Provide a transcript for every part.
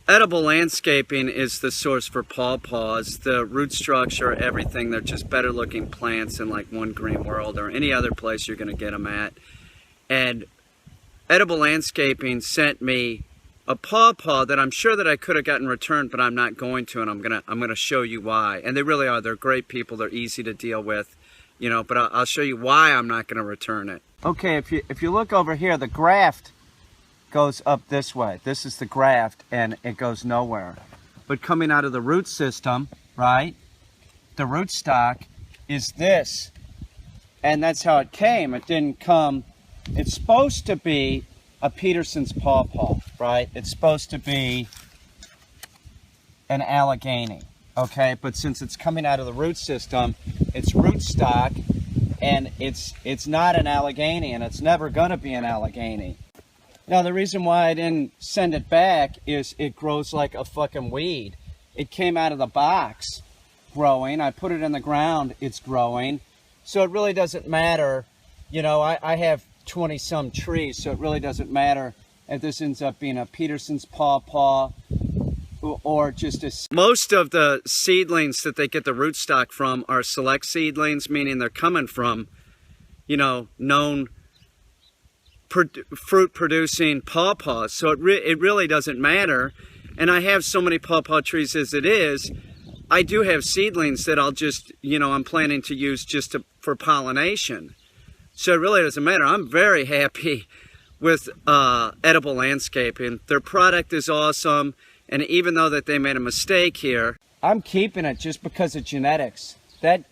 Edible landscaping is the source for pawpaws. The root structure, everything, they're just better looking plants in like One Green World or any other place you're going to get them at. And Edible Landscaping sent me a pawpaw that I'm sure that I could have gotten returned, but I'm not going to, and I'm gonna show you why. And they really are. They're great people. They're easy to deal with, you know. But I'll show you why I'm not going to return it. Okay, if you look over here, the graft goes up this way. This is the graft, and it goes nowhere. But coming out of the root system, right? The root stock is this, and that's how it came. It didn't come. It's supposed to be a Peterson's pawpaw, right? It's supposed to be an Allegheny, okay? But since it's coming out of the root system, it's root stock, and it's not an Allegheny, and it's never gonna be an Allegheny. Now, the reason why I didn't send it back is it grows like a fucking weed. It came out of the box growing. I put it in the ground, it's growing. So it really doesn't matter. You know, I have 20-some trees, so it really doesn't matter if this ends up being a Peterson's pawpaw or just a... Most of the seedlings that they get the rootstock from are select seedlings, meaning they're coming from, you know, known fruit-producing pawpaws. So it really doesn't matter. And I have so many pawpaw trees as it is. I do have seedlings that I'll just, you know, I'm planning to use just for pollination. So it really doesn't matter. I'm very happy with Edible Landscaping. Their product is awesome. And even though that they made a mistake here, I'm keeping it just because of genetics. That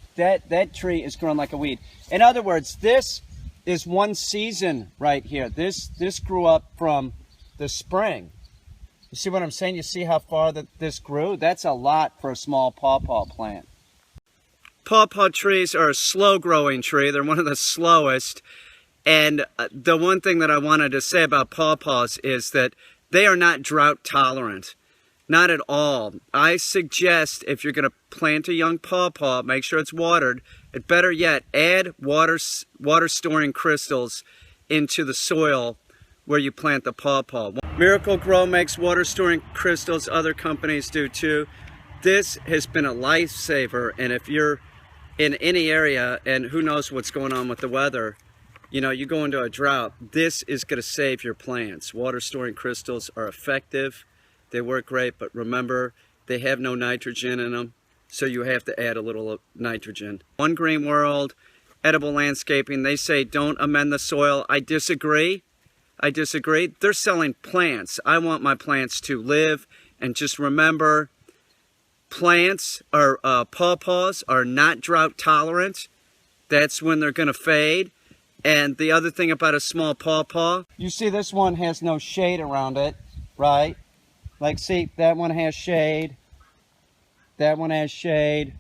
tree is growing like a weed. In other words, this is one season right here. This grew up from the spring. You see what I'm saying? You see how far that this grew? That's a lot for a small pawpaw plant. Pawpaw trees are a slow-growing tree. They're one of the slowest. And the one thing that I wanted to say about pawpaws is that they are not drought tolerant. Not at all. I suggest if you're going to plant a young pawpaw, make sure it's watered. And better yet, add water storing crystals into the soil where you plant the pawpaw. Miracle Grow makes water storing crystals. Other companies do too. This has been a lifesaver, and if you're in any area, and who knows what's going on with the weather, you know, you go into a drought, this is going to save your plants. Water storing crystals are effective. They work great, but remember, they have no nitrogen in them, so you have to add a little nitrogen. One Green World, Edible Landscaping, they say don't amend the soil. I disagree. I disagree. They're selling plants. I want my plants to live, and just remember, plants or pawpaws are not drought tolerant. That's when they're going to fade. And the other thing about a small pawpaw, you see this one has no shade around it, right? Like, see, that one has shade. That one has shade.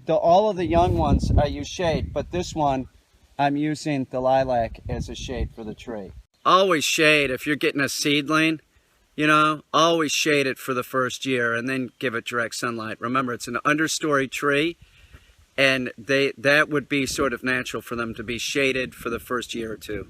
All of the young ones, I use shade, but this one, I'm using the lilac as a shade for the tree. Always shade if you're getting a seedling. You know, always shade it for the first year and then give it direct sunlight. Remember, it's an understory tree, and that would be sort of natural for them to be shaded for the first year or two.